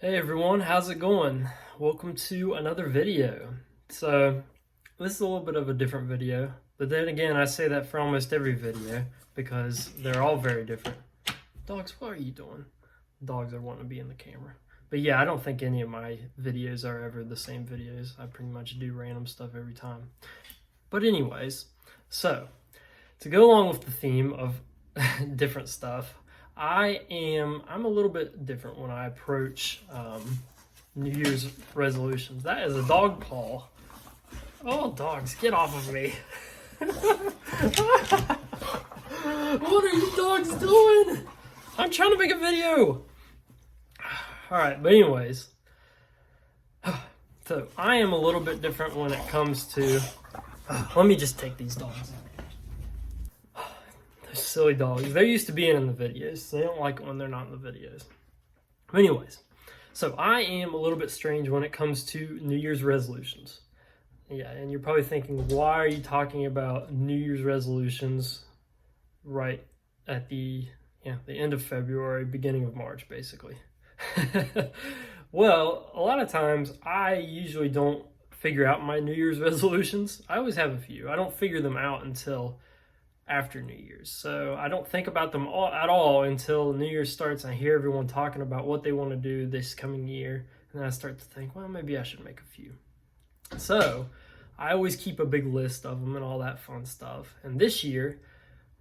Hey everyone, how's it going? Welcome to another video. So, this is a little bit of a different video, but then again, I say that for almost every video because they're all very different. Dogs, what are you doing? Dogs are wanting to be in the camera. But yeah, I don't think any of my videos are ever the same videos. I pretty much do random stuff every time. But anyways, so to go along with the theme of different stuff, I'm a little bit different when I approach New Year's resolutions. That is a dog paw. Oh, dogs, get off of me. What are you dogs doing? I'm trying to make a video. All right, but anyways, so I am a little bit different when it comes to, let me just take these dogs. Those silly dogs. They're used to being in the videos, so they don't like it when they're not in the videos. But anyways, so I am a little bit strange when it comes to New Year's resolutions. Yeah, and you're probably thinking, why are you talking about New Year's resolutions right at the end of February, beginning of March, basically? Well, a lot of times I usually don't figure out my New Year's resolutions. I always have a few. I don't figure them out until after New Year's. So I don't think about them at all until New Year's starts and I hear everyone talking about what they want to do this coming year. And then I start to think, well, maybe I should make a few. So I always keep a big list of them and all that fun stuff. And this year,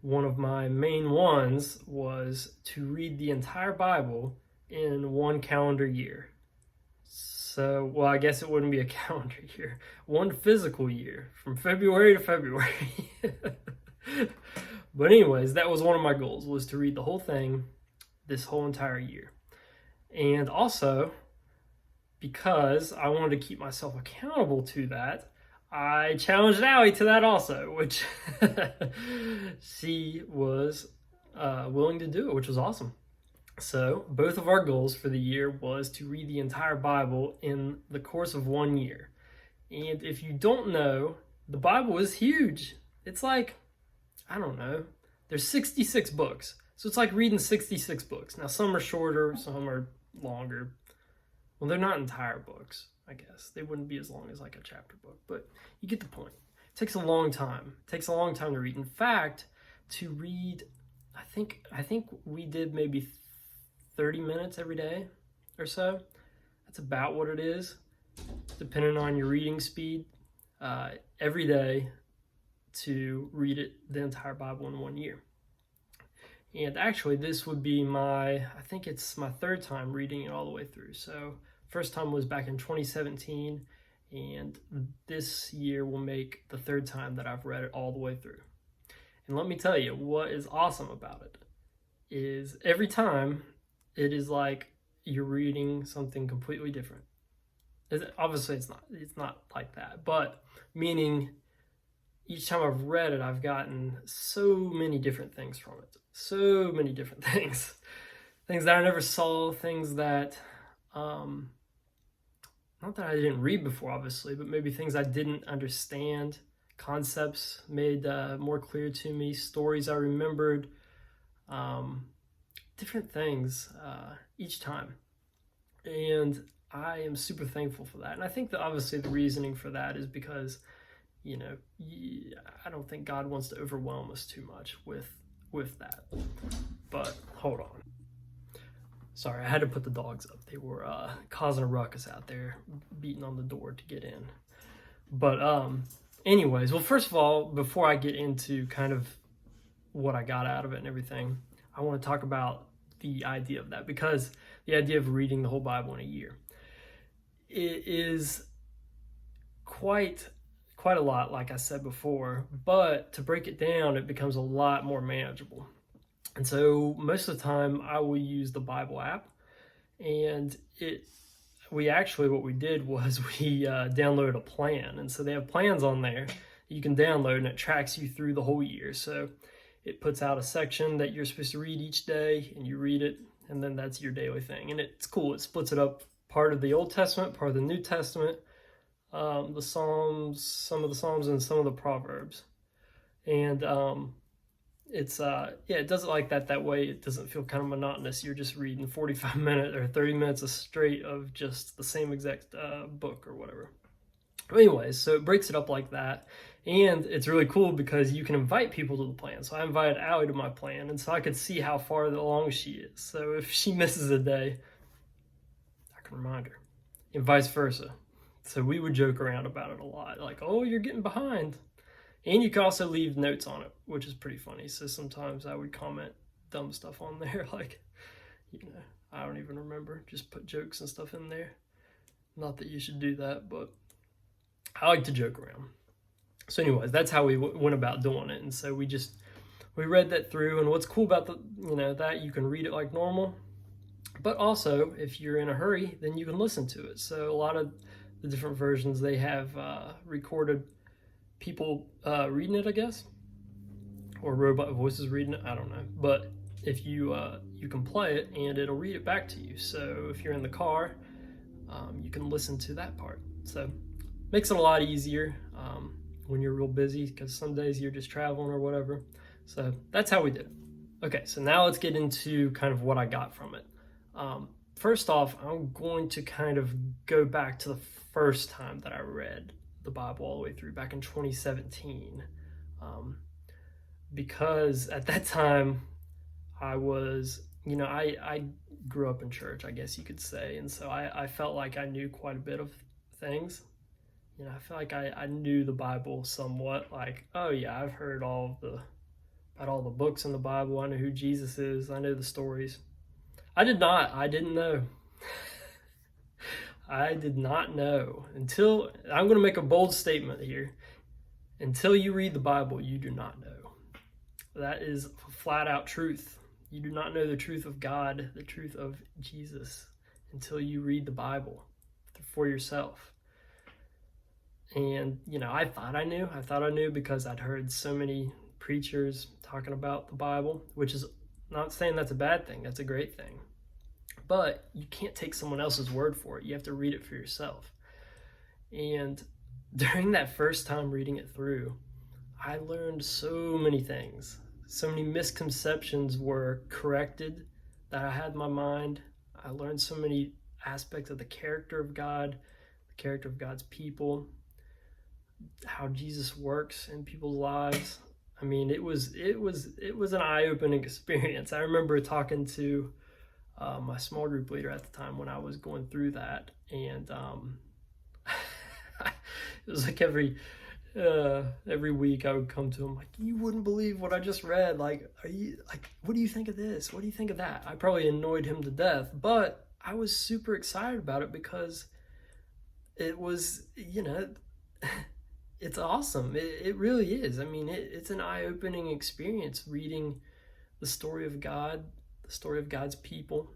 one of my main ones was to read the entire Bible in one calendar year. So, well, I guess it wouldn't be a calendar year, one physical year from February to February. But anyways, that was one of my goals, was to read the whole thing this whole entire year. And also, because I wanted to keep myself accountable to that, I challenged Allie to that also, which she was willing to do it, which was awesome. So both of our goals for the year was to read the entire Bible in the course of 1 year. And if you don't know, the Bible is huge. It's like, I don't know, there's 66 books. So it's like reading 66 books. Now some are shorter, some are longer. Well, they're not entire books, I guess. They wouldn't be as long as like a chapter book, but you get the point. It takes a long time. It takes a long time to read. In fact, to read, I think we did maybe 30 minutes every day or so. That's about what it is, depending on your reading speed, every day to read the entire Bible in 1 year. And actually, this would be I think it's my third time reading it all the way through. So first time was back in 2017, and this year will make the third time that I've read it all the way through. And let me tell you, what is awesome about it is every time it is like you're reading something completely different. Obviously, it's not like that, but meaning each time I've read it, I've gotten so many different things from it. So many different things. Things that I never saw, things that, not that I didn't read before, obviously, but maybe things I didn't understand, concepts made more clear to me, stories I remembered, different things each time. And I am super thankful for that. And I think that obviously the reasoning for that is because, you know, I don't think God wants to overwhelm us too much with that. But hold on. Sorry, I had to put the dogs up. They were causing a ruckus out there, beating on the door to get in. But anyways, well, first of all, before I get into kind of what I got out of it and everything, I want to talk about the idea of that, because the idea of reading the whole Bible in a year, it is quite a lot, like I said before, but to break it down, it becomes a lot more manageable. And so most of the time I will use the Bible app, and what we did was we downloaded a plan. And so they have plans on there you can download, and it tracks you through the whole year. So it puts out a section that you're supposed to read each day, and you read it, and then that's your daily thing. And it's cool. It splits it up, part of the Old Testament, part of the New Testament, the Psalms, some of the Psalms, and some of the Proverbs. And it's it does it like that way it doesn't feel kind of monotonous. You're just reading 45 minutes or 30 minutes straight of just the same exact book or whatever. But anyways, so it breaks it up like that, and it's really cool because you can invite people to the plan. So I invited Allie to my plan, and so I could see how far along she is. So if she misses a day, I can remind her, and vice versa. So we would joke around about it a lot, like, oh, you're getting behind. And you can also leave notes on it, which is pretty funny. So sometimes I would comment dumb stuff on there, like, I don't even remember, just put jokes and stuff in there. Not that you should do that, but I like to joke around. So anyways, that's how we went about doing it. And so we read that through. And what's cool about that you can read it like normal, but also if you're in a hurry, then you can listen to it. So a lot of the different versions, they have recorded people reading it, I guess, or robot voices reading it. I don't know, but if you can play it and it'll read it back to you. So if you're in the car, you can listen to that part. So makes it a lot easier when you're real busy, because some days you're just traveling or whatever. So that's how we did it. Okay, so now let's get into kind of what I got from it. First off, I'm going to kind of go back to the first time that I read the Bible all the way through, back in 2017, because at that time I was, I grew up in church, I guess you could say, and so I felt like I knew quite a bit of things. I feel like I knew the Bible somewhat, like, oh yeah, I've heard about all the books in the Bible. I know who Jesus is. I know the stories. I didn't know. I did not know until, I'm going to make a bold statement here. Until you read the Bible, you do not know. That is flat out truth. You do not know the truth of God, the truth of Jesus, until you read the Bible for yourself. And, I thought I knew because I'd heard so many preachers talking about the Bible, which is not saying that's a bad thing. That's a great thing. But you can't take someone else's word for it. You have to read it for yourself. And during that first time reading it through, I learned so many things. So many misconceptions were corrected that I had in my mind. I learned so many aspects of the character of God, the character of God's people, how Jesus works in people's lives. I mean, it was an eye-opening experience. I remember talking to my small group leader at the time when I was going through that, and it was like every week I would come to him like, you wouldn't believe what I just read. Like, what do you think of this? What do you think of that? I probably annoyed him to death, but I was super excited about it because it was, it's awesome. It really is. I mean, it's an eye-opening experience reading the story of God, the story of God's people,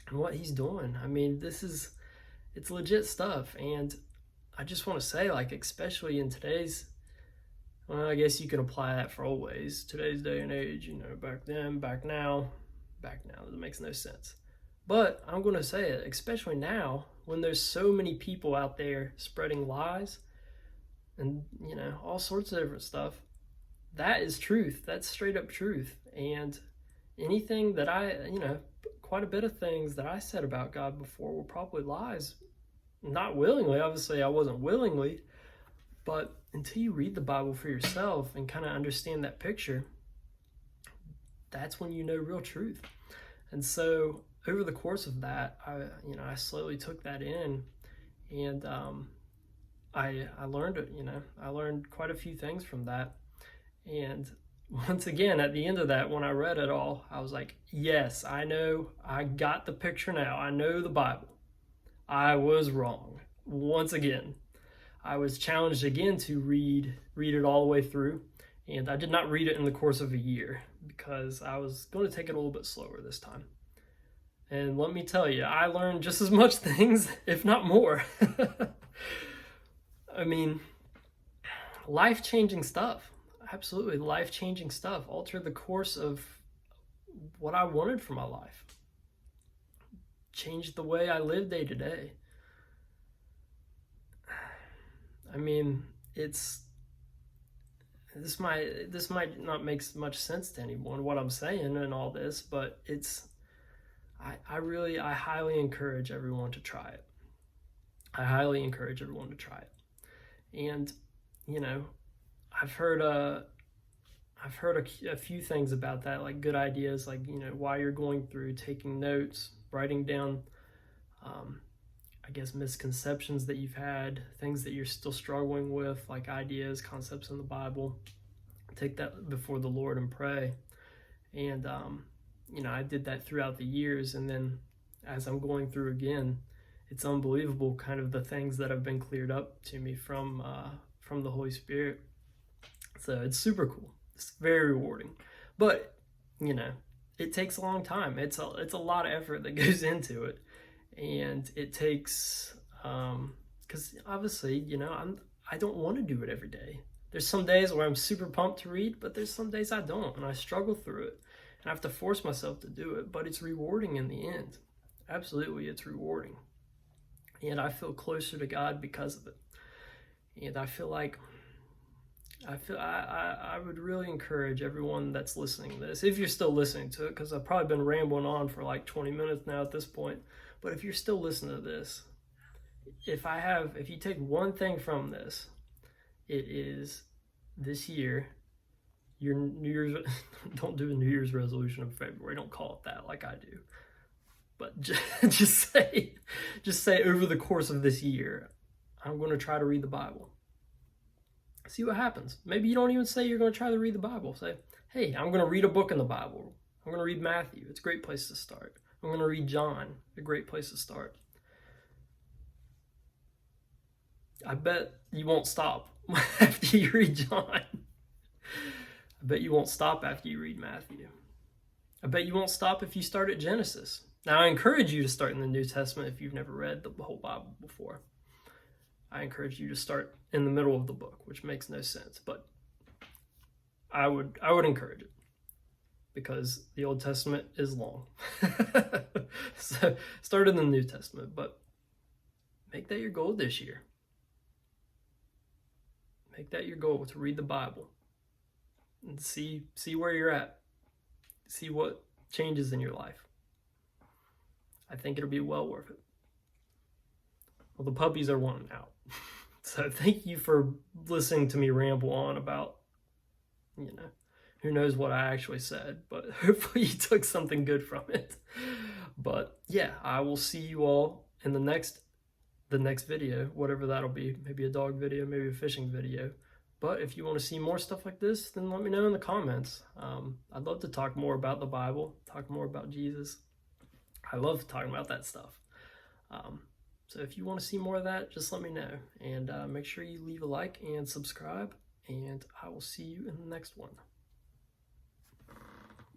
and what he's doing. I mean, it's legit stuff. And I just want to say, like, especially in today's, well, I guess you can apply that for always, today's day and age, back then, back now, it makes no sense. But I'm going to say it, especially now, when there's so many people out there spreading lies and, all sorts of different stuff. That is truth. That's straight up truth. And anything that quite a bit of things that I said about God before were probably lies. Not willingly. Obviously, I wasn't willingly. But until you read the Bible for yourself and kind of understand that picture, that's when you know real truth. And so over the course of that, I slowly took that in, and I learned it. I learned quite a few things from that. And once again, at the end of that, when I read it all, I was like, yes, I know, I got the picture now. I know the Bible. I was wrong. Once again, I was challenged again to read it all the way through. And I did not read it in the course of a year because I was going to take it a little bit slower this time. And let me tell you, I learned just as much things, if not more. I mean, life-changing stuff. Absolutely life-changing stuff. Altered the course of what I wanted for my life. Changed the way I live day to day. I mean, it's this might not make much sense to anyone what I'm saying and all this, but I highly encourage everyone to try it. I highly encourage everyone to try it. And you know, I've heard a few things about that, like good ideas, like, you know, while you're going through, taking notes, writing down, I guess, misconceptions that you've had, things that you're still struggling with, like ideas, concepts in the Bible. Take that before the Lord and pray. And, you know, I did that throughout the years. And then as I'm going through again, it's unbelievable kind of the things that have been cleared up to me from the Holy Spirit. So it's super cool. It's very rewarding. But, you know, it takes a long time. It's a lot of effort that goes into it. And it takes, because obviously, you know, I don't want to do it every day. There's some days where I'm super pumped to read, but there's some days I don't, and I struggle through it. And I have to force myself to do it, but it's rewarding in the end. Absolutely, it's rewarding. And I feel closer to God because of it. And I would really encourage everyone that's listening to this, if you're still listening to it, because I've probably been rambling on for like 20 minutes now at this point, but if you're still listening to this, if you take one thing from this, it is this year, your New Year's, don't do a New Year's resolution in February, don't call it that like I do, but just say over the course of this year, I'm going to try to read the Bible. See what happens. Maybe you don't even say you're going to try to read the Bible. Say, hey, I'm going to read a book in the Bible. I'm going to read Matthew. It's a great place to start. I'm going to read John. A great place to start. I bet you won't stop after you read John. I bet you won't stop after you read Matthew. I bet you won't stop if you start at Genesis. Now, I encourage you to start in the New Testament if you've never read the whole Bible before. I encourage you to start in the middle of the book, which makes no sense, but I would encourage it because the Old Testament is long. So start in the New Testament, but make that your goal this year. Make that your goal, to read the Bible and see where you're at. See what changes in your life. I think it'll be well worth it. Well, the puppies are wanting out. So thank you for listening to me ramble on about, you know, who knows what I actually said, but hopefully you took something good from it. But yeah, I will see you all in the next video, whatever that'll be. Maybe a dog video, maybe a fishing video. But if you want to see more stuff like this, then let me know in the comments. I'd love to talk more about the Bible, talk more about Jesus. I love talking about that stuff. So if you want to see more of that, just let me know. And make sure you leave a like and subscribe. And I will see you in the next one.